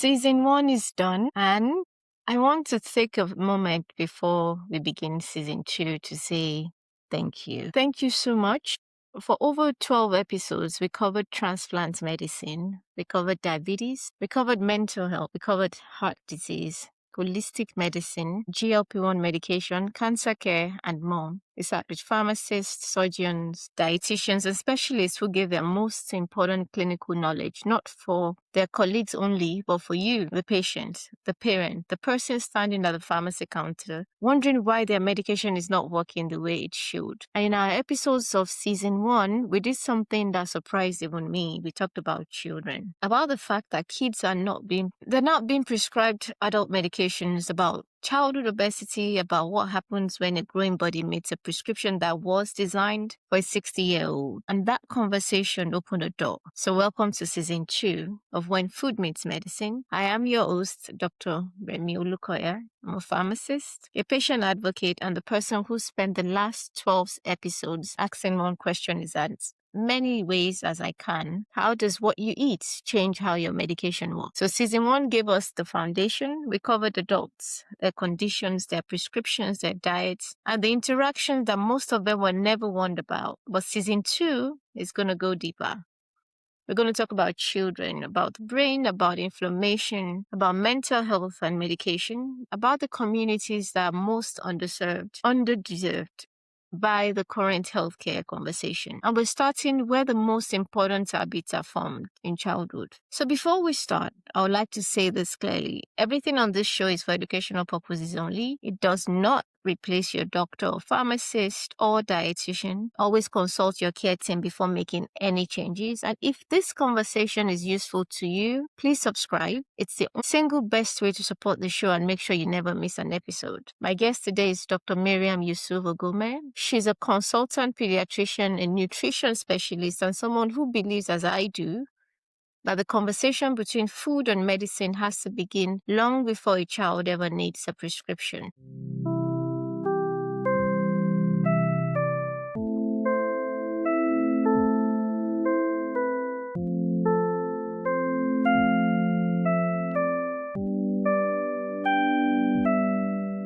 Season 1 is done, and I want to take a moment before we begin season 2 to say thank you. Thank you so much. For over 12 episodes, we covered transplant medicine, we covered diabetes, we covered mental health, we covered heart disease, holistic medicine, GLP-1 medication, cancer care, and more. We sat with pharmacists, surgeons, dietitians, and specialists who gave their most important clinical knowledge, not for their colleagues only, but for you, the patient, the parent, the person standing at the pharmacy counter, wondering why their medication is not working the way it should. And in our episodes of season 1, we did something that surprised even me. We talked about children, about the fact that kids are not being prescribed adult medications, about childhood obesity, about what happens when a growing body meets a prescription that was designed for a 60-year-old. And that conversation opened a door. So welcome to season 2 of When Food Meets Medicine. I am your host, Dr. Remi Olukoya. I'm a pharmacist, a patient advocate, and the person who spent the last 12 episodes asking one question is that many ways as I can. How does what you eat change how your medication works? So season 1 gave us the foundation. We covered adults, their conditions, their prescriptions, their diets, and the interactions that most of them were never warned about. But season 2 is going to go deeper. We're going to talk about children, about the brain, about inflammation, about mental health and medication, about the communities that are most underserved, underdeserved by the current healthcare conversation. And we're starting where the most important habits are formed in childhood. So before we start, I would like to say this clearly. Everything on this show is for educational purposes only. It does not replace your doctor or pharmacist or dietitian. Always consult your care team before making any changes. And if this conversation is useful to you, please subscribe. It's the single best way to support the show and make sure you never miss an episode. My guest today is Dr. Mariam Yusuf-Oghome. She's a consultant pediatrician and nutrition specialist and someone who believes, as I do, that the conversation between food and medicine has to begin long before a child ever needs a prescription.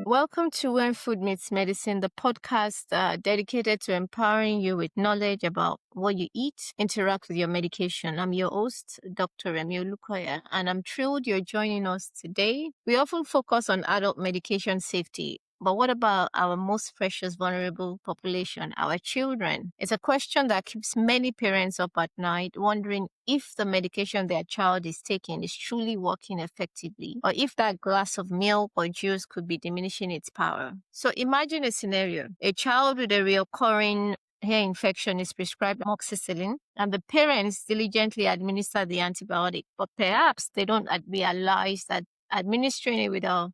Welcome to When Food Meets Medicine, the podcast dedicated to empowering you with knowledge about what you eat, interact with your medication. I'm your host, Dr. Remi Olukoya, and I'm thrilled you're joining us today. We often focus on adult medication safety, but what about our most precious vulnerable population, our children? It's a question that keeps many parents up at night, wondering if the medication their child is taking is truly working effectively, or if that glass of milk or juice could be diminishing its power. So imagine a scenario. A child with a recurring hair infection is prescribed amoxicillin, and the parents diligently administer the antibiotic, but perhaps they don't realize that administering it with a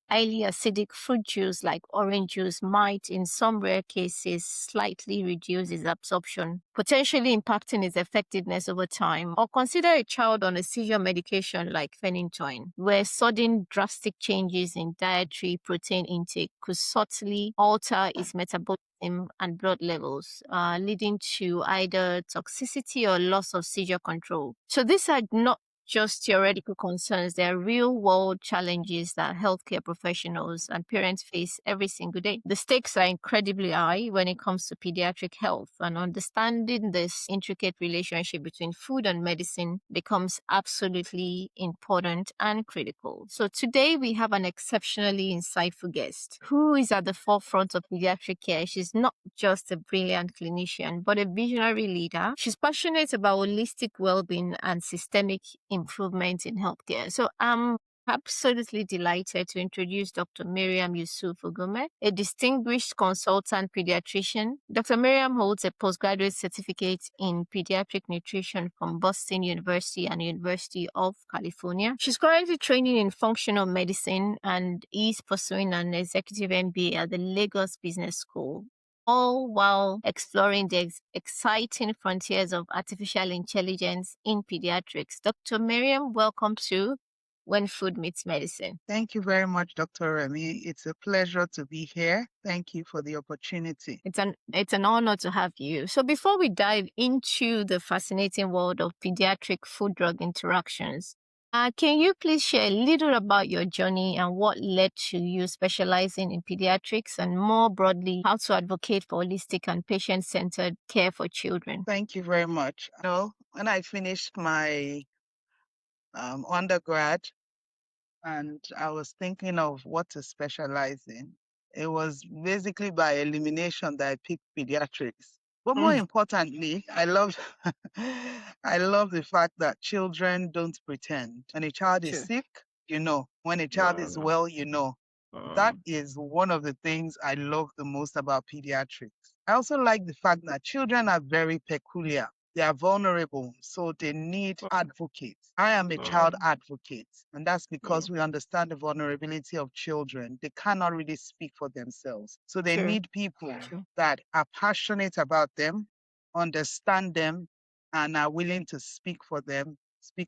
highly acidic fruit juice like orange juice might, in some rare cases, slightly reduce its absorption, potentially impacting its effectiveness over time. Or consider a child on a seizure medication like phenytoin, where sudden drastic changes in dietary protein intake could subtly alter its metabolism and blood levels, leading to either toxicity or loss of seizure control. So these are not just theoretical concerns. There are real-world challenges that healthcare professionals and parents face every single day. The stakes are incredibly high when it comes to pediatric health, and understanding this intricate relationship between food and medicine becomes absolutely important and critical. So today we have an exceptionally insightful guest who is at the forefront of pediatric care. She's not just a brilliant clinician, but a visionary leader. She's passionate about holistic well-being and systemic improvement in healthcare. So I'm absolutely delighted to introduce Dr. Mariam Yusuf-Oghome, a distinguished consultant pediatrician. Dr. Mariam holds a postgraduate certificate in pediatric nutrition from Boston University and University of California. She's currently training in functional medicine and is pursuing an executive MBA at the Lagos Business School, all while exploring the exciting frontiers of artificial intelligence in pediatrics. Dr. Mariam, welcome to When Food Meets Medicine. Thank you very much, Dr. Remi. It's a pleasure to be here. Thank you for the opportunity. It's an honor to have you. So before we dive into the fascinating world of pediatric food-drug interactions, Can you please share a little about your journey and what led to you specializing in pediatrics and more broadly, how to advocate for holistic and patient-centered care for children? Thank you very much. When I finished my undergrad and I was thinking of what to specialize in, it was basically by elimination that I picked pediatrics. But more Mm, importantly, I love I love the fact that children don't pretend. When a child is true. sick, you know. When a child is Mm, well, you know. That mm, is one of the things I love the most about pediatrics. I also like the fact that children are very peculiar. They are vulnerable, so they need advocates. I am a child mm, advocate, and that's because mm. we understand the vulnerability of children. They cannot really speak for themselves. So they True. need people True. that are passionate about them, understand them, and are willing to speak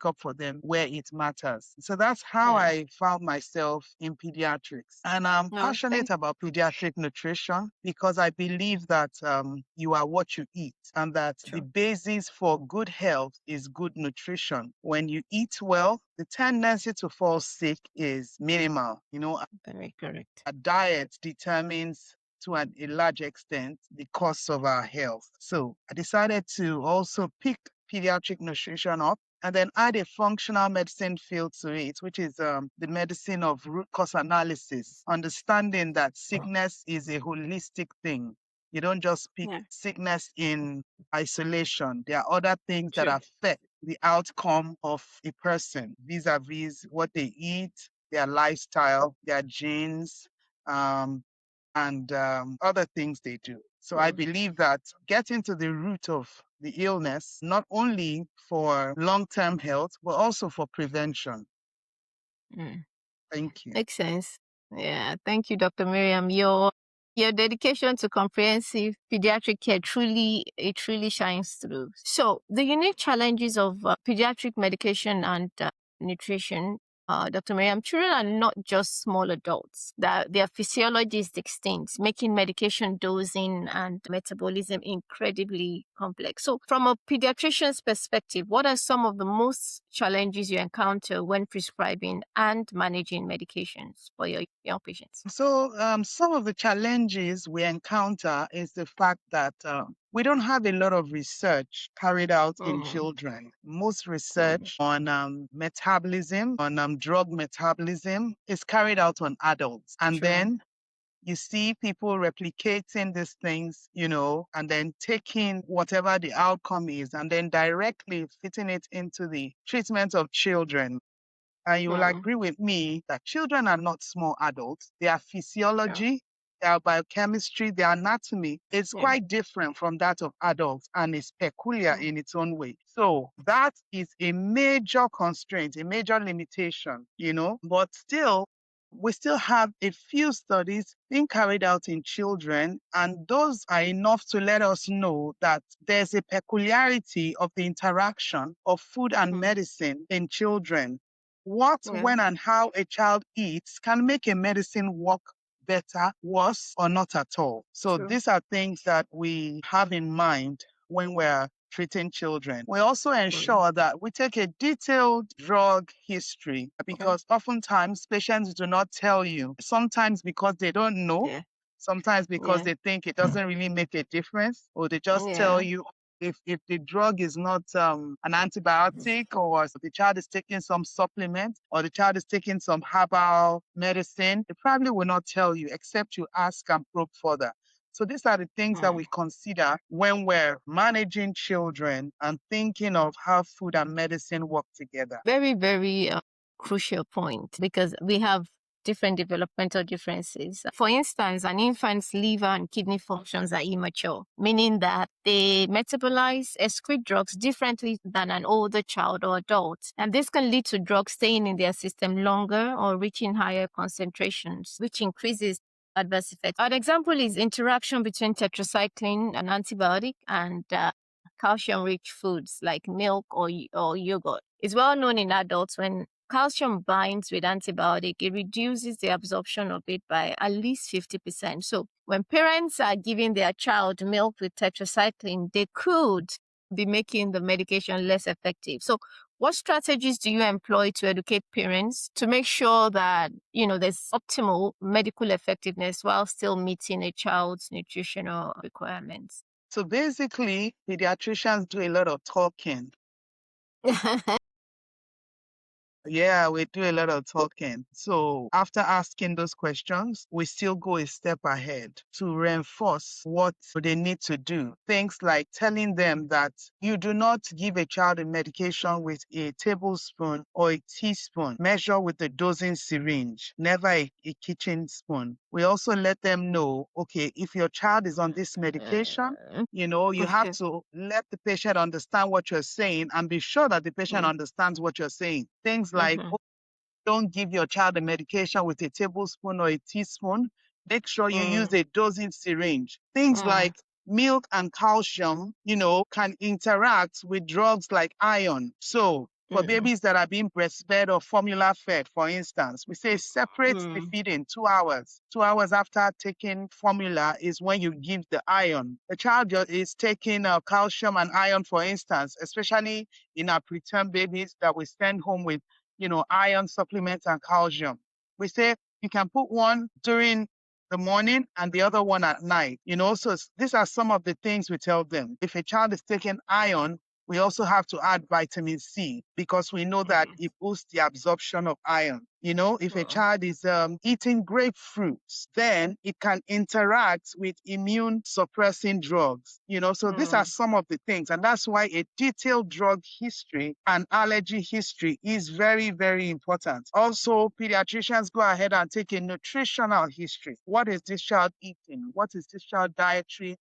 up for them where it matters. So that's how Yeah. I found myself in pediatrics. And I'm No, passionate thank about pediatric nutrition because I believe that you are what you eat and that the you. basis for good health is good nutrition. When you eat well, the tendency to fall sick is minimal. Very correct. A diet determines to a large extent the cost of our health. So I decided to also pick pediatric nutrition up and then add a functional medicine field to it, which is the medicine of root cause analysis, understanding that sickness is a holistic thing. You don't just pick Yeah. sickness in isolation. There are other things that True. affect the outcome of a person vis-a-vis what they eat, their lifestyle, their genes, um, and other things they do. So I Mm, believe that getting to the root of the illness, not only for long-term health, but also for prevention. mm. Thank you. Makes sense. Yeah. Thank you, Dr. Miriam. Your dedication to comprehensive pediatric care truly shines through. So the unique challenges of pediatric medication and nutrition, Dr. Miriam, children are not just small adults. Their physiology is distinct, making medication dosing and metabolism incredibly complex. So from a pediatrician's perspective, what are some of the most challenges you encounter when prescribing and managing medications for your young patients? So some of the challenges we encounter is the fact that we don't have a lot of research carried out in Mm, children. Most mm, research on metabolism, on drug metabolism, is carried out on adults. And true. then you see people replicating these things, and then taking whatever the outcome is and then directly fitting it into the treatment of children. And you will Mm, agree with me that children are not small adults. Their yeah. physiology, their biochemistry, their anatomy is Yeah. quite different from that of adults and is peculiar Mm, in its own way. So that is a major constraint, a major limitation. But still, we still have a few studies being carried out in children, and those are enough to let us know that there's a peculiarity of the interaction of food and mm, medicine in children. What, yeah. when, and how a child eats can make a medicine work better, worse, or not at all. So True. these are things that we have in mind when we're treating children. We also Mm, ensure that we take a detailed drug history yeah. because oftentimes patients do not tell you, sometimes because they don't know, Yeah. sometimes because Yeah. they think it doesn't really make a difference, or they just tell Yeah. you if the drug is not an antibiotic, or the child is taking some supplement, or the child is taking some herbal medicine, they probably will not tell you except you ask and probe further. So these are the things that we Mm. consider when we're managing children and thinking of how food and medicine work together. Very, very crucial point because we have different developmental differences. For instance, an infant's liver and kidney functions are immature, meaning that they metabolize, excrete drugs differently than an older child or adult. And this can lead to drugs staying in their system longer or reaching higher concentrations, which increases adverse effects. An example is interaction between tetracycline, an antibiotic, and calcium-rich foods like milk or yogurt. It's well known in adults when calcium binds with antibiotic, it reduces the absorption of it by at least 50%. So when parents are giving their child milk with tetracycline, they could be making the medication less effective. So What strategies do you employ to educate parents to make sure that, there's optimal medical effectiveness while still meeting a child's nutritional requirements? So basically, pediatricians do a lot of talking. Yeah, we do a lot of talking. So after asking those questions, we still go a step ahead to reinforce what they need to do. Things like telling them that you do not give a child a medication with a tablespoon or a teaspoon. Measure with a dosing syringe, never a kitchen spoon. We also let them know, okay, if your child is on this medication, you have to let the patient understand what you're saying and be sure that the patient understands what you're saying. Things like, oh, don't give your child a medication with a tablespoon or a teaspoon. Make sure you use a dosing syringe. Things like milk and calcium, can interact with drugs like iron. So for babies that are being breastfed or formula fed, for instance, we say separate the feeding 2 hours. 2 hours after taking formula is when you give the iron. The child is taking calcium and iron, for instance, especially in our preterm babies that we send home with, iron supplements and calcium. We say you can put one during the morning and the other one at night. So these are some of the things we tell them. If a child is taking iron, we also have to add vitamin C because we know that it boosts the absorption of iron. If a child is eating grapefruits, then it can interact with immune suppressing drugs. So these are some of the things. And that's why a detailed drug history and allergy history is very, very important. Also, pediatricians go ahead and take a nutritional history. What is this child eating? What is this child dietary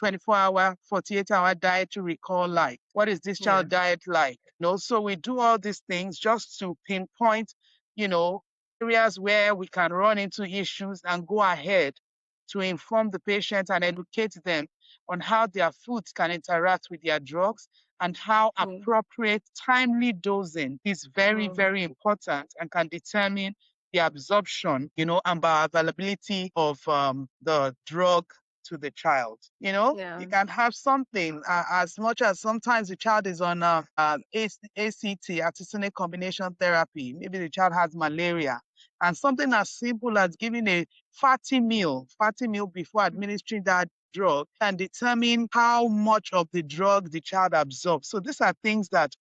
24-hour, 48-hour dietary recall like? What is this child diet like? So we do all these things just to pinpoint, areas where we can run into issues and go ahead to inform the patient and educate them on how their foods can interact with their drugs and how appropriate timely dosing is very, very important and can determine the absorption, and bioavailability of the drug to the child. You can have something as much as sometimes the child is on ACT, artesunate combination therapy. Maybe the child has malaria, and something as simple as giving a fatty meal before administering that drug can determine how much of the drug the child absorbs. So these are things that,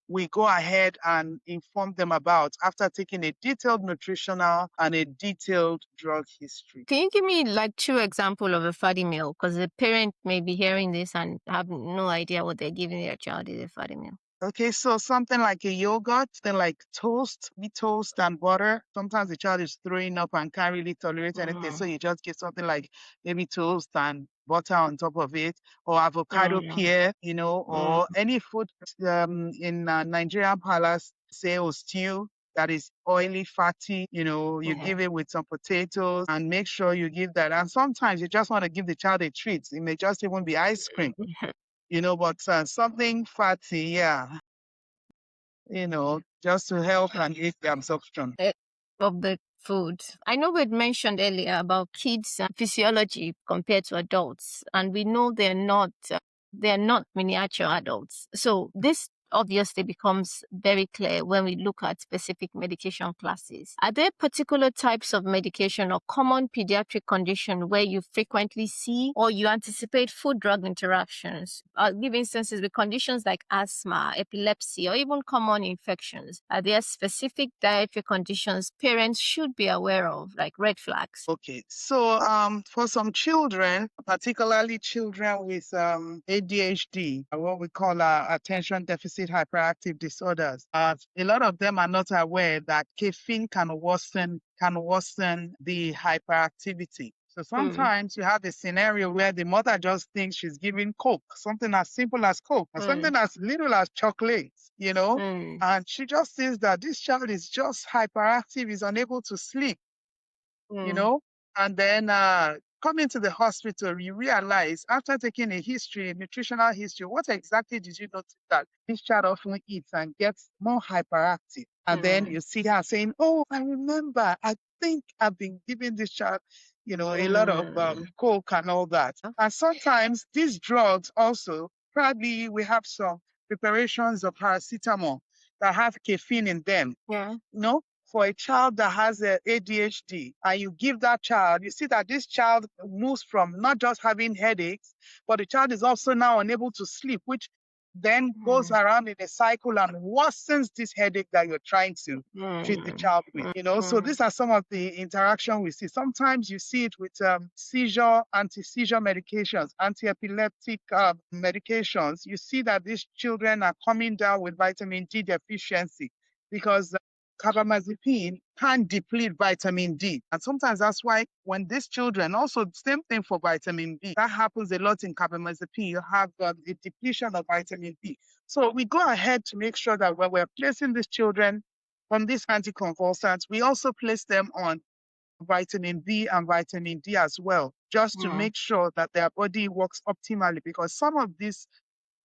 we go ahead and inform them about after taking a detailed nutritional and a detailed drug history. Can you give me like 2 examples of a fatty meal? Because the parent may be hearing this and have no idea what they're giving their child is a fatty meal. Okay, so something like a yogurt, then like toast, wheat toast and butter. Sometimes the child is throwing up and can't really tolerate anything. So you just give something like maybe toast and butter on top of it, or avocado pear, or any food in Nigerian palace, say, or stew that is oily, fatty, you give it with some potatoes and make sure you give that. And sometimes you just want to give the child a treat. It may just even be ice cream. But something fatty, just to help and aid the absorption of the food. I know we'd mentioned earlier about kids' physiology compared to adults, and we know they're not miniature adults. So this obviously becomes very clear when we look at specific medication classes. Are there particular types of medication or common pediatric condition where you frequently see or you anticipate food-drug interactions? I'll give instances with conditions like asthma, epilepsy, or even common infections. Are there specific dietary conditions parents should be aware of, like red flags? Okay, so for some children, particularly children with ADHD, what we call attention deficit hyperactive disorders, a lot of them are not aware that caffeine can worsen the hyperactivity. So sometimes you have a scenario where the mother just thinks she's giving Coke, something as simple as Coke, or something as little as chocolate, and she just thinks that this child is just hyperactive, is unable to sleep. And then coming to the hospital, you realize after taking a nutritional history, what exactly did you notice that this child often eats and gets more hyperactive? And then you see her saying, oh, I remember, I think I've been giving this child, a lot of Coke and all that. And sometimes these drugs also, probably we have some preparations of paracetamol that have caffeine in them. Yeah. For a child that has a ADHD, and you give that child, you see that this child moves from not just having headaches, but the child is also now unable to sleep, which then goes around in a cycle and worsens this headache that you're trying to treat the child with. So these are some of the interaction we see. Sometimes you see it with seizure, anti-seizure medications, anti-epileptic medications. You see that these children are coming down with vitamin D deficiency because carbamazepine can deplete vitamin D. And sometimes that's why when these children, also same thing for vitamin B, that happens a lot in carbamazepine, you have a depletion of vitamin D. So we go ahead to make sure that when we're placing these children on these anticonvulsants, we also place them on vitamin B and vitamin D as well, just to make sure that their body works optimally, because some of these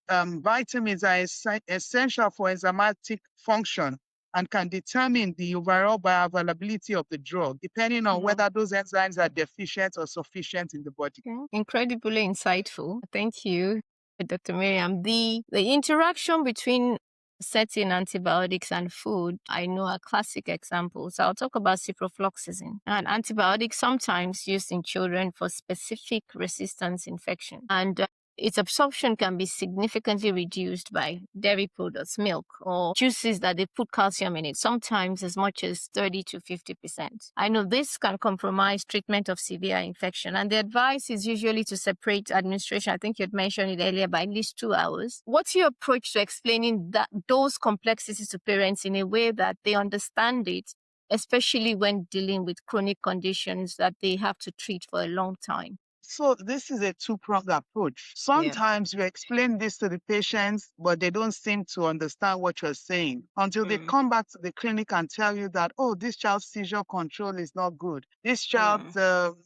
vitamins are essential for enzymatic function and can determine the overall bioavailability of the drug, depending on whether those enzymes are deficient or sufficient in the body. Okay. Incredibly insightful. Thank you, Dr. Mariam. The interaction between certain antibiotics and food, I know are classic examples. I'll talk about ciprofloxacin, an antibiotic sometimes used in children for specific resistance infection. And its absorption can be significantly reduced by dairy products, milk, or juices that they put calcium in it, sometimes as much as 30 to 50%. I know this can compromise treatment of severe infection, and the advice is usually to separate administration. I think you had mentioned it earlier, by at least 2 hours. What's your approach to explaining those complexities to parents in a way that they understand it, especially when dealing with chronic conditions that they have to treat for a long time? So this is a two-pronged approach. Sometimes you explain this to the patients, but they don't seem to understand what you're saying until they come back to the clinic and tell you that, oh, this child's seizure control is not good. This child's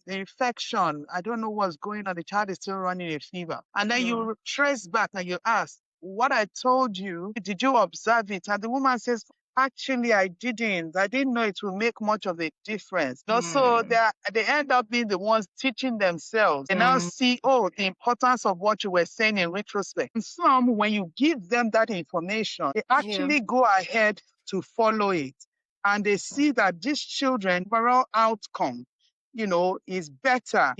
infection, I don't know what's going on. The child is still running a fever. And then you trace back and you ask, what I told you, did you observe it? And the woman says, actually, I didn't. I didn't know it will make much of a difference. So they end up being the ones teaching themselves. They now see, oh, the importance of what you were saying in retrospect. And some, when you give them that information, they actually go ahead to follow it. And they see that these children, overall outcome, is better.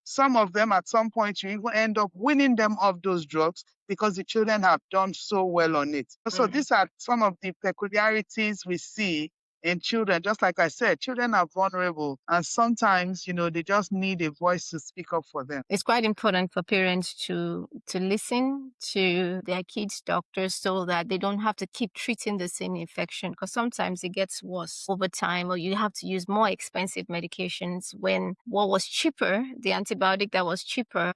Some of them at some point, you even end up winning them off those drugs because the children have done so well on it. So these are some of the peculiarities we see in children. Just like I said, children are vulnerable, and sometimes, they just need a voice to speak up for them. It's quite important for parents to listen to their kids' doctors so that they don't have to keep treating the same infection, because sometimes it gets worse over time, or you have to use more expensive medications when what was cheaper, the antibiotic that was cheaper,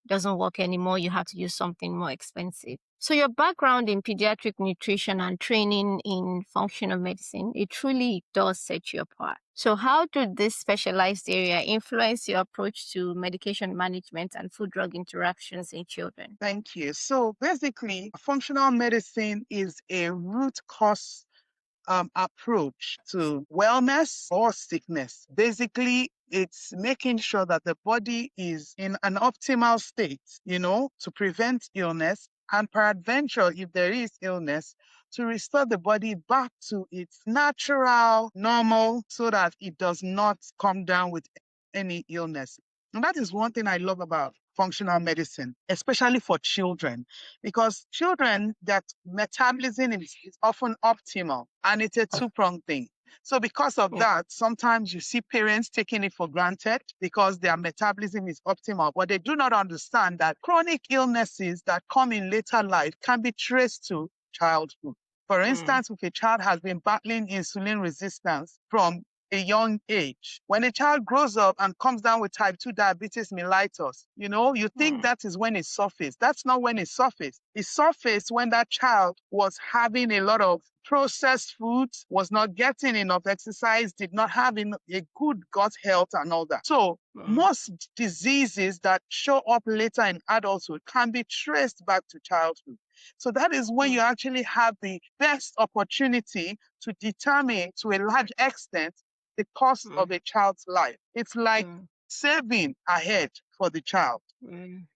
doesn't work anymore. You have to use something more expensive. So your background in pediatric nutrition and training in functional medicine, it truly does set you apart. So how did this specialized area influence your approach to medication management and food-drug interactions in children? Thank you. So basically, functional medicine is a root cause approach to wellness or sickness. Basically, it's making sure that the body is in an optimal state, to prevent illness, and peradventure, if there is illness, to restore the body back to its natural, normal, so that it does not come down with any illness. And that is one thing I love about functional medicine, especially for children, because children, that metabolism is often optimal, and it's a two-pronged thing. So because of that, sometimes you see parents taking it for granted because their metabolism is optimal, but they do not understand that chronic illnesses that come in later life can be traced to childhood. For instance, if a child has been battling insulin resistance from a young age, when a child grows up and comes down with type 2 diabetes mellitus, you think that is when it surfaced. That's not when it surfaced. It surfaced when that child was having a lot of processed foods, was not getting enough exercise, did not have a good gut health and all that. So most diseases that show up later in adulthood can be traced back to childhood. So that is when you actually have the best opportunity to determine, to a large extent, the cost of a child's life. It's like saving ahead for the child.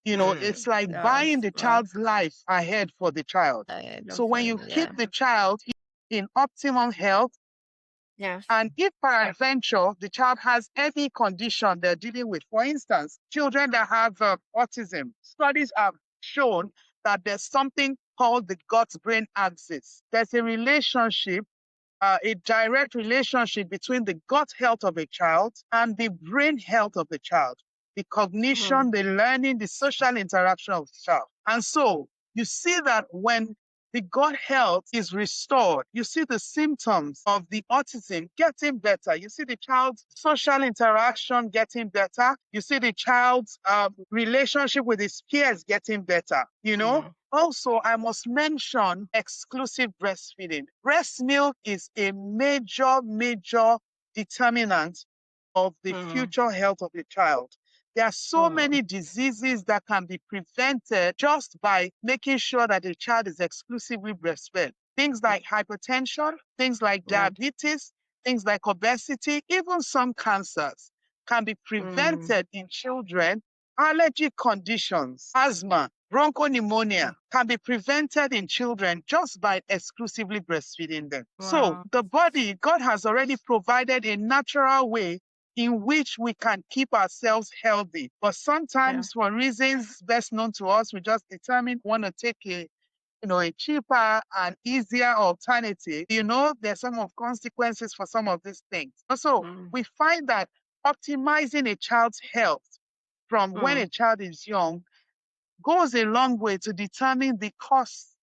It's like buying That's the right. child's life ahead for the child. I So love when you keep yeah. the child in optimum health, Yeah. and if peradventure the child has any condition they're dealing with, for instance, children that have autism, studies have shown that there's something called the gut-brain axis. There's a direct relationship between the gut health of a child and the brain health of the child, the cognition, Mm, the learning, the social interaction of the child. And so you see that when the gut health is restored, you see the symptoms of the autism getting better. You see the child's social interaction getting better. You see the child's relationship with his peers getting better. mm, Also, I must mention exclusive breastfeeding. Breast milk is a major determinant of the mm, future health of the child. There are so mm, many diseases that can be prevented just by making sure that the child is exclusively breastfed. Things like hypertension, things like right. diabetes, things like obesity, even some cancers can be Mm, prevented in children. Allergic conditions, asthma, bronchopneumonia mm, can be prevented in children just by exclusively breastfeeding them. So wow. the body, God has already provided a natural way in which we can keep ourselves healthy. But Yeah. sometimes, for reasons best known to us, we just determine want to take a cheaper and easier alternative. There's some of consequences for some of these things. So Mm, we find that optimizing a child's health from when a mm, child is young goes a long way to determine the cost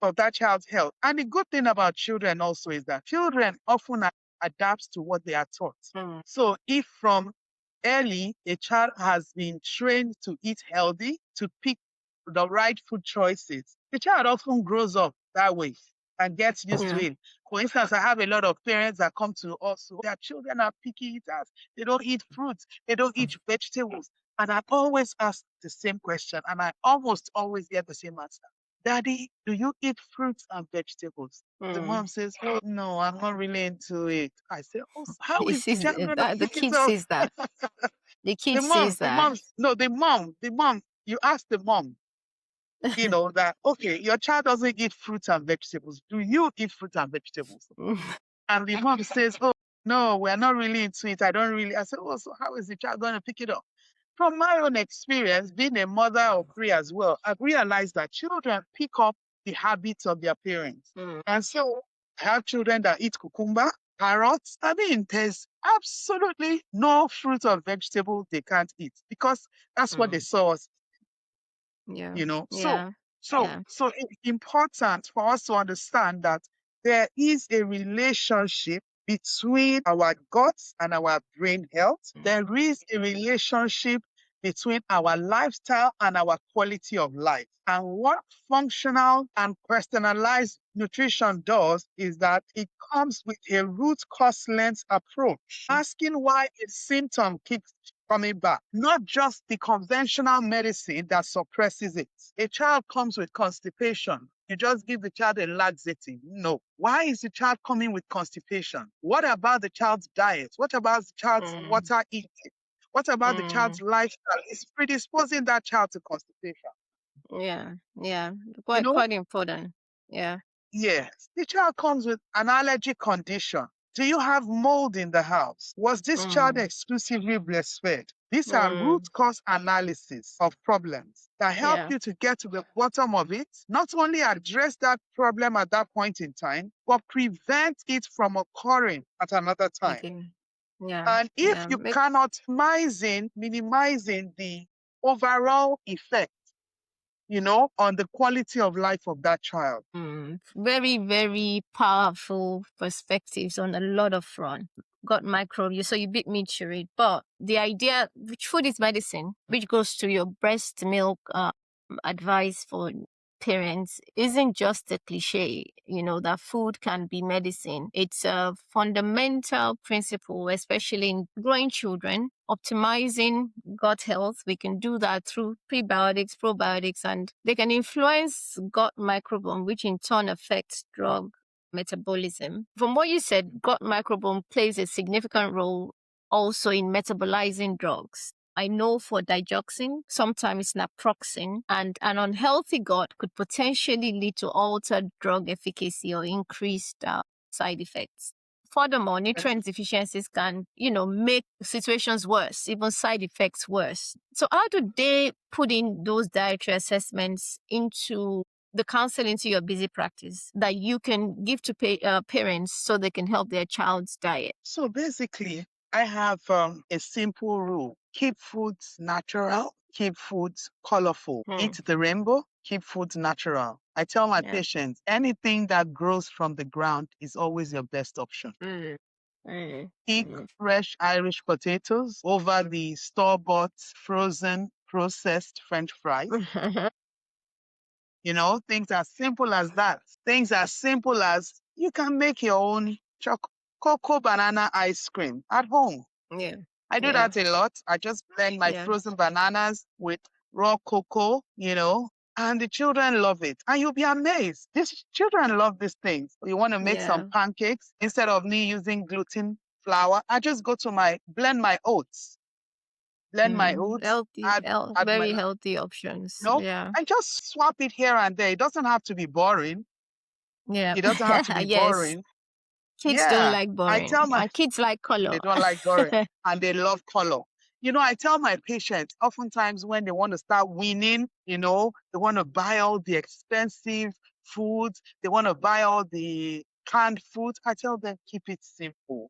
of that child's health. And the good thing about children also is that children often adapt to what they are taught. mm, So if from early a child has been trained to eat healthy, to pick the right food choices, the child often grows up that way and gets used to yeah. it. For instance, I have a lot of parents that come to us who their children are picky eaters. They don't eat fruits, they don't eat vegetables. And I always ask the same question, and I almost always get the same answer. Daddy, do you eat fruits and vegetables? The mom Mm. says, oh, no, I'm not really into it. I say, oh, so how He is the sees child going to that the pick it kid up? sees that. The The kid mom, sees the that. mom, no, the mom, you ask the mom, that, okay, your child doesn't eat fruits and vegetables. Do you eat fruits and vegetables? Mm, And the mom says, oh, no, we're not really into it. I don't really. I said, oh, so how is the child going to pick it up? From my own experience, being a mother of three as well, I've realized that children pick up the habits of their parents. mm, And so I have children that eat cucumber, carrots. I mean, there's absolutely no fruit or vegetable they can't eat because that's what they mm. saw us Yeah. you know. So, Yeah. so, Yeah. so it's important for us to understand that there is a relationship between our guts and our brain health. Mm, There is a relationship between our lifestyle and our quality of life. And what functional and personalized nutrition does is that it comes with a root cause lens approach, asking why a symptom keeps coming back, not just the conventional medicine that suppresses it. A child comes with constipation. You just give the child a laxative. No. Why is the child coming with constipation? What about the child's diet? What about the child's mm, water intake? What about the child's mm. lifestyle? It's predisposing that child to constipation. Yeah. Yeah. You Quite know, quite important. Yeah. Yes, the child comes with an allergy condition. Do you have mold in the house? Was this child Mm, exclusively breastfed? These are root mm. cause analysis of problems that help Yeah. you to get to the bottom of it, not only address that problem at that point in time, but prevent it from occurring at another time. Again. Yeah. And if Yeah. you cannot minimizing the overall effect, on the quality of life of that child. Very, very powerful perspectives on a lot of front. Got microbe, so you beat me to it. But the idea, which food is medicine, which goes to your breast milk advice for parents, isn't just a cliche. That food can be medicine. It's a fundamental principle, especially in growing children, optimizing gut health. We can do that through prebiotics, probiotics, and they can influence gut microbiome, which in turn affects drug metabolism. From what you said, gut microbiome plays a significant role also in metabolizing drugs. I know for digoxin, sometimes naproxen, and an unhealthy gut could potentially lead to altered drug efficacy or increased side effects. Furthermore, nutrient deficiencies can, make situations worse, even side effects worse. So how do they put in those dietary assessments into the counseling, into your busy practice that you can give to parents so they can help their child's diet? So basically, I have a simple rule. Keep foods natural, keep foods colorful. Hmm. Eat the rainbow, keep foods natural. I tell my Yeah. patients, anything that grows from the ground is always your best option. Mm. Mm. Pick fresh Irish potatoes over the store-bought, frozen, processed French fries. Mm. Things as simple as that. Things as simple as you can make your own cocoa banana ice cream at home. Yeah. I do Yeah. that a lot. I just blend my Yeah. frozen bananas with raw cocoa, and the children love it. And you'll be amazed. These children love these things. You want to make some Yeah. pancakes instead of me using gluten flour. I just go to blend my oats, Healthy, add my, very healthy options. no, Yeah. I just swap it here and there. It doesn't have to be boring. Yeah. It doesn't have to be Yes. boring. Kids don't Yeah. like I boring. tell my And kids like color. They don't like boring and they love color. I tell my patients oftentimes when they want to start winning, they want to buy all the expensive foods, they want to buy all the canned foods. I tell them, keep it simple.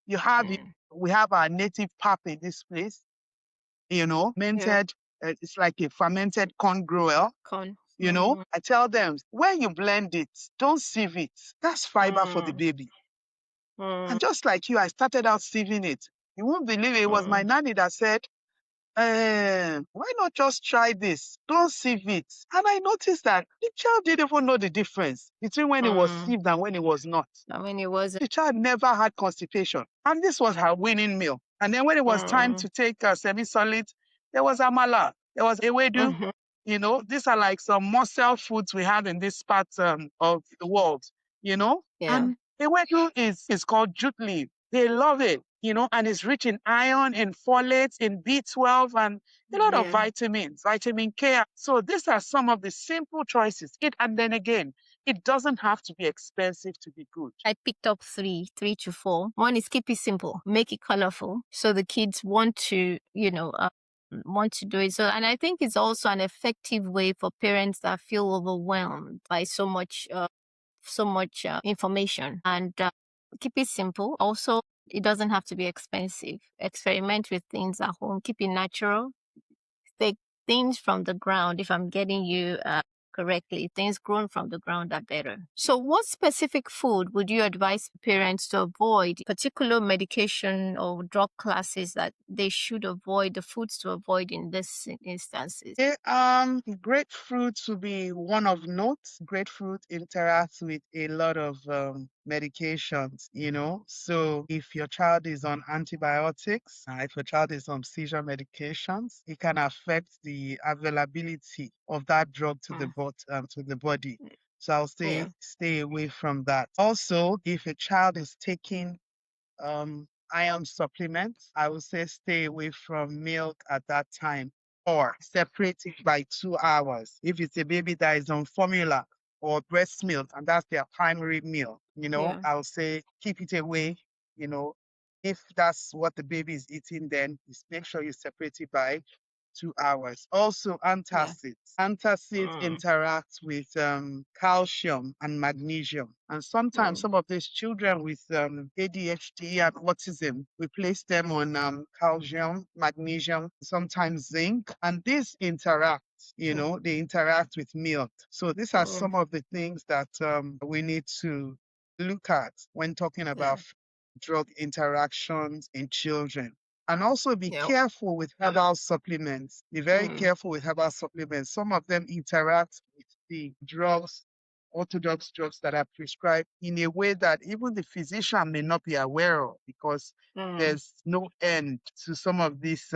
You have, Mm. we have our native pap in this place, Yeah. fermented, it's like a fermented corn grower. Con. I tell them, when you blend it, don't sieve it. That's fiber for the Mm. baby. Mm. And just like you, I started out sieving it. You won't believe it. It was my Mm. nanny that said, why not just try this? Don't sieve it. And I noticed that the child didn't even know the difference between when it was Mm. sieved and when it was not. I mean, it wasn't. The child never had constipation. And this was her winning meal. And then when it was time Mm. to take a semi-solid, there was amala, there was ewedu. Mhm. These are like some muscle foods we have in this part of the world, Yeah. and ewedu is called jute leaf. They love it, and it's rich in iron, in folates, in B12, and a lot of Yeah. vitamins, vitamin K. So these are some of the simple choices. And then again, it doesn't have to be expensive to be good. I picked up three to four. One is keep it simple, make it colorful, so the kids want to, want to do it. So, and I think it's also an effective way for parents that feel overwhelmed by so much information, and keep it simple. Also, it doesn't have to be expensive. Experiment with things at home. Keep it natural. Take things from the ground. If I'm getting you correctly, things grown from the ground are better. So what specific food would you advise parents to avoid, particular medication or drug classes that they should avoid, the foods to avoid in this instances? Grapefruit would be one of note. Grapefruit interacts with a lot of medications, So if your child is on antibiotics, if your child is on seizure medications, it can affect the availability of that drug to Mm. to the body. So I'll say Yeah. stay away from that. Also, if a child is taking iron supplements, I would say stay away from milk at that time or separate it by 2 hours. If it's a baby that is on formula or breast milk and that's their primary meal, Yeah. I would say keep it away. You know, if that's what the baby is eating, then just make sure you separate it by 2 hours. Also, Yeah. antacids. Antacids Mm. interact with calcium and magnesium. And sometimes Mm. some of these children with ADHD and autism, we place them on calcium, magnesium, sometimes zinc, and these interact. Mm. They interact with milk. So these are Mm. some of the things that we need to look at when talking Yeah. about drug interactions in children. And also be Yeah. careful with herbal supplements. Be very Mm. careful with herbal supplements. Some of them interact with the drugs, orthodox drugs that are prescribed in a way that even the physician may not be aware of because Mm. there's no end to some of these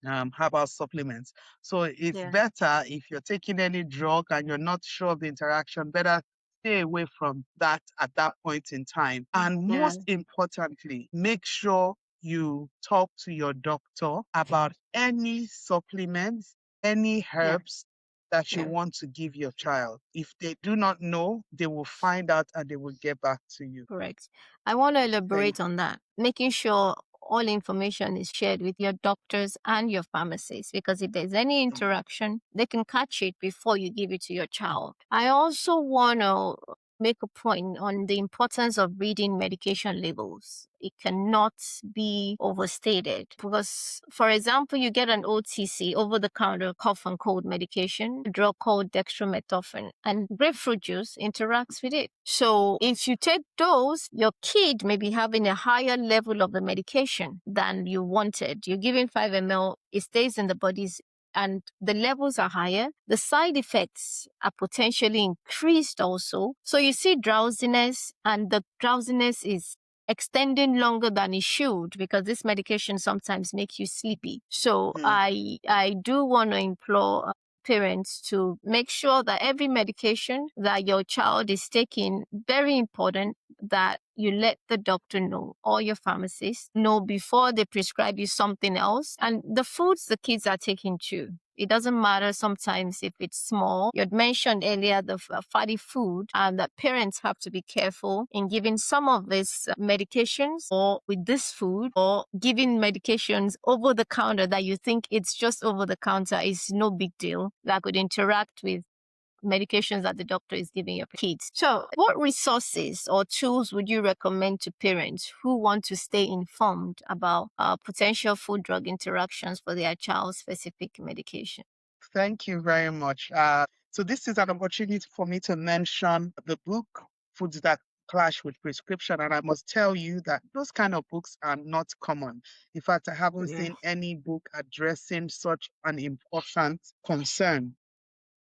herbal supplements. So it's Yeah. better if you're taking any drug and you're not sure of the interaction, better stay away from that at that point in time. And Yeah. most importantly, make sure you talk to your doctor about any supplements, any Yeah. herbs that you Yeah. want to give your child. If they do not know, they will find out and they will get back to you. Correct. I want to Thank elaborate on that, making sure all information is shared with your doctors and your pharmacists, because if there's any you. interaction, they can catch it before you give it to your child. I also want to make a point on the importance of reading medication labels. It cannot be overstated because, for example, you get an OTC, over the counter cough and cold medication, a drug called dextromethorphan, and grapefruit juice interacts with it. So if you take those, your kid may be having a higher level of the medication than you wanted. You're giving 5 ml, it stays in the body's, and the levels are higher, the side effects are potentially increased also. So you see drowsiness, and the drowsiness is extending longer than it should because this medication sometimes makes you sleepy. So I do want to implore parents to make sure that every medication that your child is taking, very important that you let the doctor know or your pharmacist know before they prescribe you something else. And the foods the kids are taking too. It doesn't matter sometimes if it's small. You had mentioned earlier the fatty food, and that parents have to be careful in giving some of these medications or with this food, or giving medications over the counter that you think it's just over the counter is no big deal, that could interact with medications that the doctor is giving your kids. So what resources or tools would you recommend to parents who want to stay informed about potential food drug interactions for their child's specific medication? Thank you very much. So this is an opportunity for me to mention the book, Foods That Clash with Prescription. And I must tell you that those kind of books are not common. In fact, I haven't Yeah. seen any book addressing such an important concern,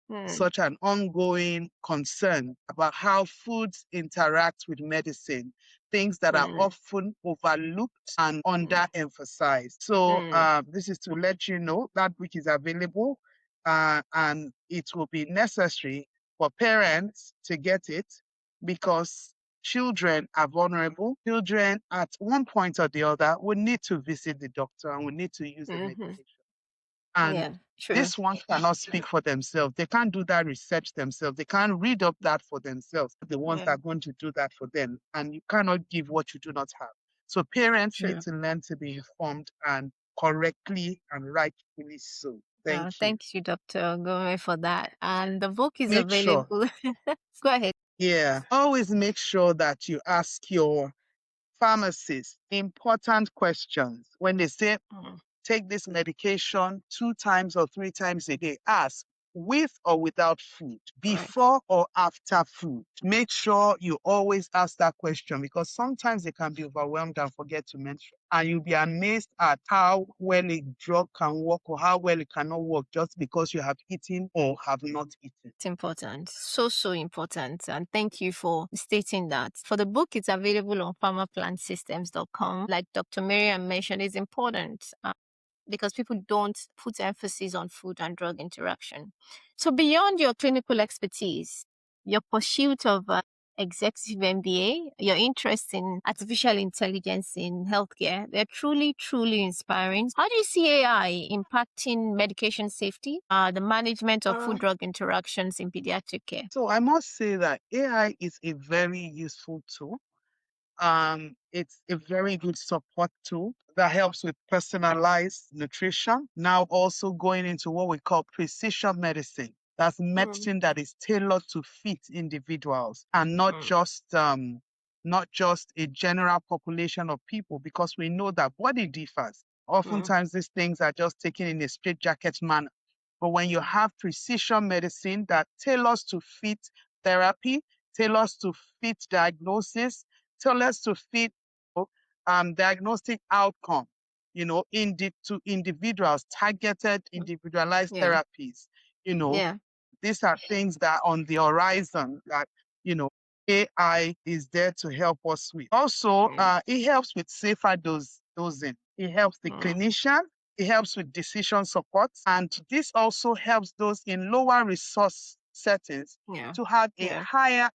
Mm, such an ongoing concern about how foods interact with medicine, things that are mm, often overlooked and mm, underemphasized. So, mm, this is to let you know that book is available, and it will be necessary for parents to get it because children are vulnerable. Children, at one point or the other, will need to visit the doctor and will need to use the mhm. medication. And Yeah, true. this one cannot speak for themselves. They can't do that research themselves. They can't read up that for themselves. The ones Yeah, that are going to do that for them. And you cannot give what you do not have. So parents need true. to learn to be informed and correctly and rightfully so. Thank you. Thank you, Dr. Ogome, for that. And the book is Make sure, available. Go ahead. yeah, always make sure that you ask your pharmacist important questions. When they say Mm, take this medication 2 times or 3 times a day, ask with or without food, correct. before or after food. Make sure you always ask that question because sometimes they can be overwhelmed and forget to mention. And you'll be amazed at how well a drug can work or how well it cannot work just because you have eaten or have not eaten. It's important. So, so important. And thank you for stating that. For the book, it's available on pharmaplansystems.com. Like Dr. Mariam mentioned, it's important because people don't put emphasis on food and drug interaction. So beyond your clinical expertise, your pursuit of executive MBA, your interest in artificial intelligence in healthcare, they're truly, truly inspiring. How do you see AI impacting medication safety, the management of food drug interactions in pediatric care? So I must say that AI is a very useful tool. It's a very good support tool that helps with personalized nutrition. Now also going into what we call precision medicine. That's Mm, medicine that is tailored to fit individuals and not mm, just a general population of people, because we know that body differs. mm, Oftentimes these things are just taken in a straitjacket manner. But when you have precision medicine that tailors to fit therapy, tailors to fit diagnosis, tailors to fit diagnostic outcome, to individuals, targeted, mm. individualized Yeah, therapies. You know, yeah. these are things that are on the horizon that, you know, AI is there to help us with. Also, Mm, it helps with safer dosing. It helps the mm, clinician. It helps with decision support. And this also helps those in lower resource settings yeah, to have a yeah. higher,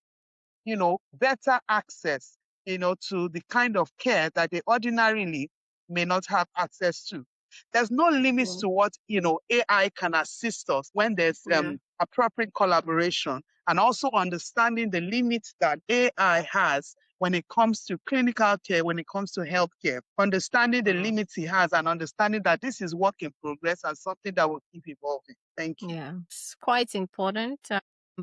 better access, to the kind of care that they ordinarily may not have access to. There's no limits to what, AI can assist us when there's appropriate collaboration, and also understanding the limits that AI has when it comes to clinical care, when it comes to healthcare, understanding the limits he has and understanding that this is work in progress and something that will keep evolving. Thank you. Yeah, it's quite important.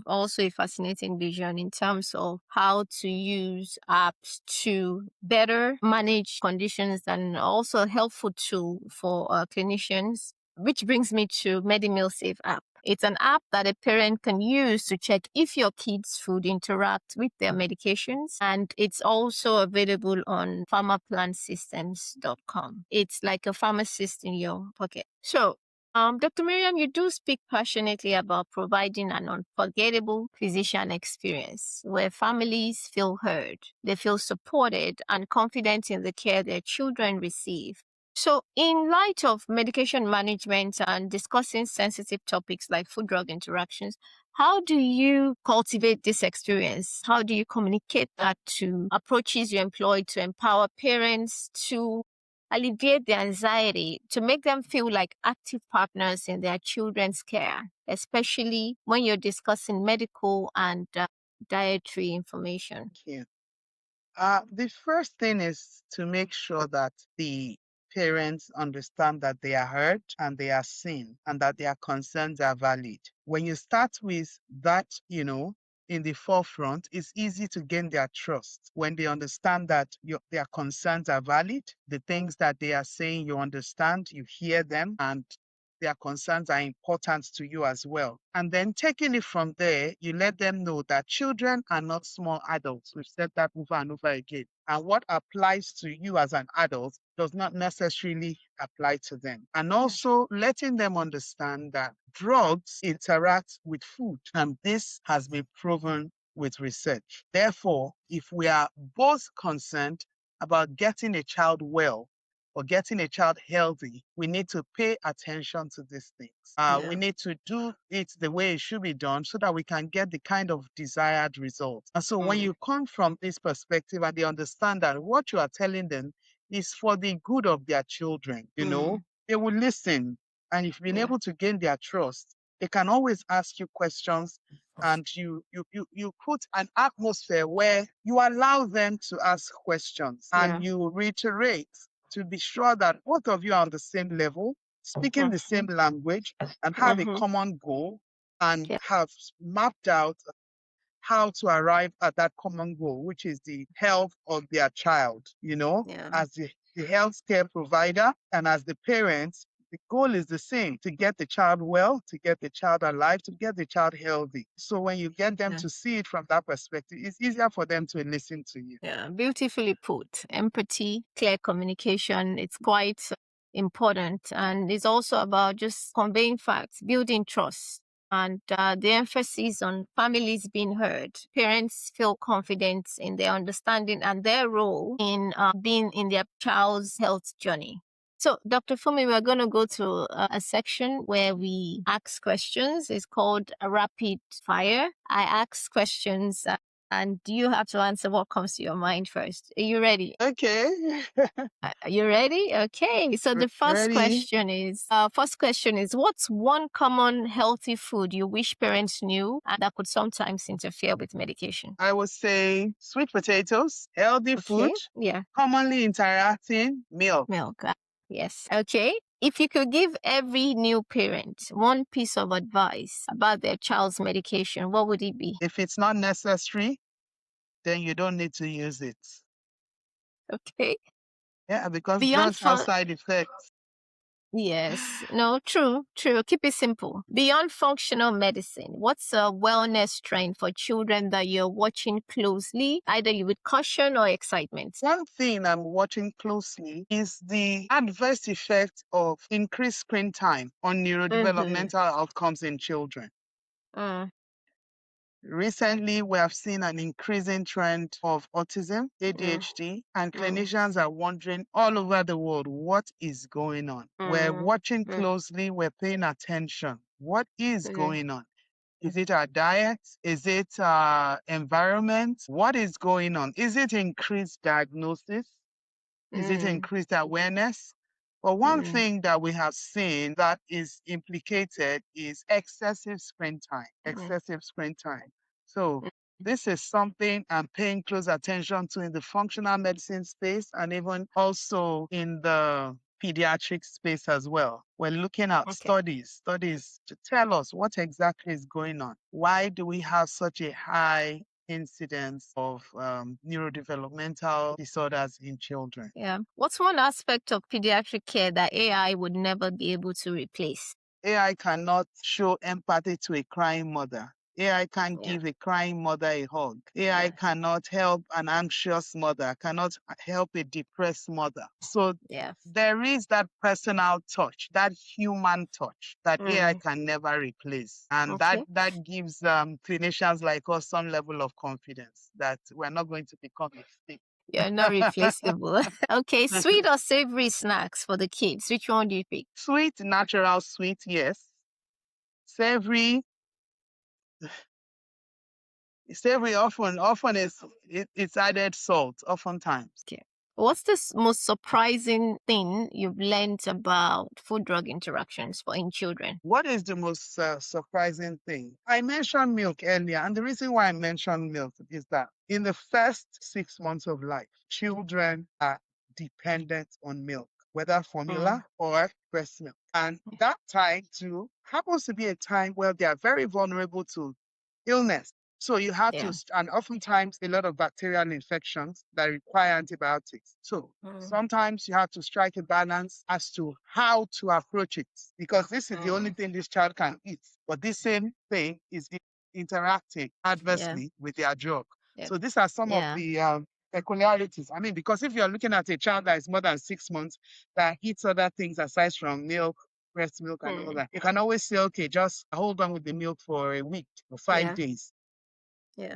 Also, a fascinating vision in terms of how to use apps to better manage conditions, and also a helpful tool for clinicians. Which brings me to MediMeal Safe app. It's an app that a parent can use to check if your kids' food interacts with their medications. And it's also available on pharmaplansystems.com. It's like a pharmacist in your pocket. So, Dr. Miriam, you do speak passionately about providing an unforgettable physician experience where families feel heard, they feel supported, and confident in the care their children receive. So, in light of medication management and discussing sensitive topics like food-drug interactions, how do you cultivate this experience? How do you communicate that to approaches you employ to empower parents to alleviate the anxiety, to make them feel like active partners in their children's care, especially when you're discussing medical and dietary information? Thank you. The first thing is to make sure that the parents understand that they are heard and they are seen and that their concerns are valid. When you start with that, in the forefront, it's easy to gain their trust when they understand that their concerns are valid. The things that they are saying, you understand, you hear them, and their concerns are important to you as well. And then taking it from there, you let them know that children are not small adults. We've said that over and over again. And what applies to you as an adult does not necessarily apply to them. And also letting them understand that drugs interact with food. And this has been proven with research. Therefore, if we are both concerned about getting a child well, or getting a child healthy, we need to pay attention to these things. We need to do it the way it should be done so that we can get the kind of desired results. And so when you come from this perspective and they understand that what you are telling them is for the good of their children, they will listen. And if you've been able to gain their trust, they can always ask you questions, and you put an atmosphere where you allow them to ask questions and you reiterate to be sure that both of you are on the same level, speaking the same language, and have a common goal, and have mapped out how to arrive at that common goal, which is the health of their child. As the healthcare provider and as the parents, the goal is the same: to get the child well, to get the child alive, to get the child healthy. So when you get them to see it from that perspective, it's easier for them to listen to you. Yeah, beautifully put. Empathy, clear communication, it's quite important. And it's also about just conveying facts, building trust, and the emphasis on families being heard. Parents feel confident in their understanding and their role in being in their child's health journey. So, Dr. Fumi, we're going to go to a section where we ask questions. It's called a rapid fire. I ask questions and you have to answer what comes to your mind first. Are you ready? Okay. Are you ready? Okay. So the first question is, what's one common healthy food you wish parents knew and that could sometimes interfere with medication? I would say sweet potatoes, healthy food, commonly interacting, milk. Milk. Yes. Okay. If you could give every new parent one piece of advice about their child's medication, what would it be? If it's not necessary, then you don't need to use it. Okay. Yeah, because drugs have side effects. Yes. No, true. Keep it simple. Beyond functional medicine, what's a wellness trend for children that you're watching closely, either with caution or excitement? One thing I'm watching closely is the adverse effect of increased screen time on neurodevelopmental outcomes in children. Recently, we have seen an increasing trend of autism, ADHD, and clinicians are wondering all over the world what is going on. We're watching closely, we're paying attention. What is going on? Is it our diet? Is it our environment? What is going on? Is it increased diagnosis? Is it increased awareness? But one thing that we have seen that is implicated is excessive screen time. Excessive screen time. So this is something I'm paying close attention to in the functional medicine space and even also in the pediatric space as well. We're looking at studies to tell us what exactly is going on. Why do we have such a high incidence of neurodevelopmental disorders in children? Yeah. What's one aspect of pediatric care that AI would never be able to replace? AI cannot show empathy to a crying mother. AI can't give a crying mother a hug. AI cannot help an anxious mother, cannot help a depressed mother. So there is that personal touch, that human touch that AI can never replace. And that gives clinicians like us some level of confidence that we're not going to become extinct. You're not replaceable. Okay, sweet or savory snacks for the kids? Which one do you pick? Sweet, natural sweet, yes. Savory often it's added salt, oftentimes. Okay. What's the most surprising thing you've learned about food-drug interactions in children? What is the most surprising thing? I mentioned milk earlier, and the reason why I mentioned milk is that in the first 6 months of life, children are dependent on milk, whether formula or breast milk. And that time too happens to be a time where they are very vulnerable to illness. So you have to, and oftentimes a lot of bacterial infections that require antibiotics. So sometimes you have to strike a balance as to how to approach it, because this is the only thing this child can eat. But this same thing is interacting adversely with their drug. So these are some of the peculiarities. I mean, because if you're looking at a child that is more than 6 months that eats other things aside from milk, breast milk and all that, you can always say, okay, just hold on with the milk for a week or 5 days.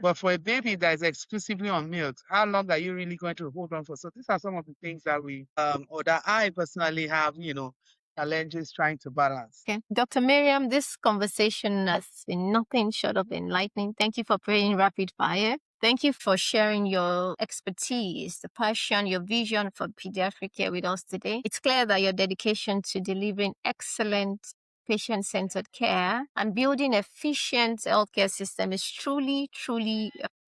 But for a baby that is exclusively on milk, how long are you really going to hold on for? So these are some of the things that we, or that I personally have, challenges trying to balance. Okay. Dr. Mariam, this conversation has been nothing short of enlightening. Thank you for playing rapid fire. Thank you for sharing your expertise, the passion, your vision for pediatric care with us today. It's clear that your dedication to delivering excellent patient-centered care and building efficient healthcare system is truly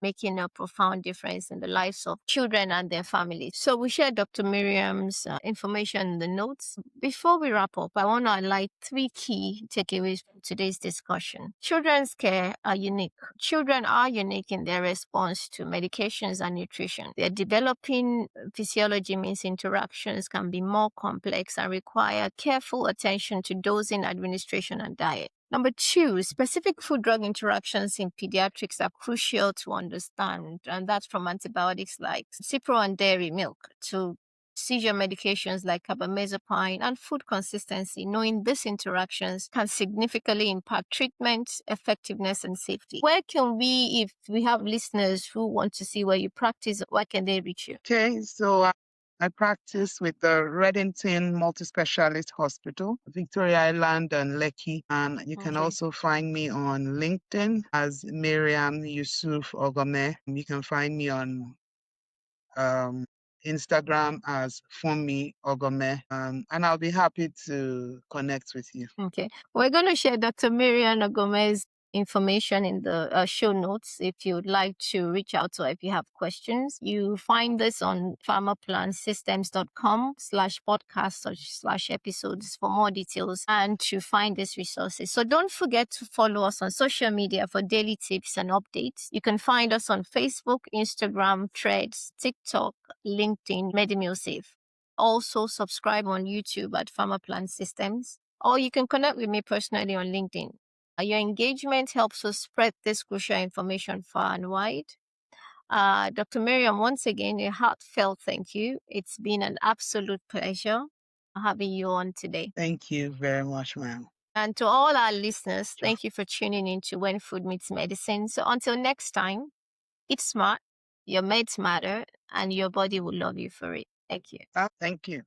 making a profound difference in the lives of children and their families. So we share Dr. Miriam's information in the notes. Before we wrap up, I want to highlight 3 key takeaways from today's discussion. Children's care are unique. Children are unique in their response to medications and nutrition. Their developing physiology means interactions can be more complex and require careful attention to dosing, administration, and diet. Number 2, specific food-drug interactions in pediatrics are crucial to understand, and that's from antibiotics like cipro and dairy milk to seizure medications like carbamazepine and food consistency. Knowing these interactions can significantly impact treatment, effectiveness, and safety. Where can we, if we have listeners who want to see where you practice, where can they reach you? Okay, so I practice with the Reddington Multi-Specialist Hospital, Victoria Island and Lekki. And you can also find me on LinkedIn as Mariam Yusuf-Oghome. You can find me on Instagram as Funmi Ogome. And I'll be happy to connect with you. Okay. We're going to share Dr. Mariam Ogome's information in the show notes if you'd like to reach out to her if you have questions. You find this on pharmaplansystems.com/podcast/episodes for more details and to find these resources. So don't forget to follow us on social media for daily tips and updates. You can find us on Facebook, Instagram, Threads, TikTok, LinkedIn, MediMilSafe. Also subscribe on YouTube at Pharmaplan Systems, or you can connect with me personally on LinkedIn. Your engagement helps us spread this crucial information far and wide. Dr. Mariam, once again, a heartfelt thank you. It's been an absolute pleasure having you on today. Thank you very much, ma'am. And to all our listeners, thank you for tuning in to When Food Meets Medicine. So until next time, eat smart, your meds matter, and your body will love you for it. Thank you. Thank you.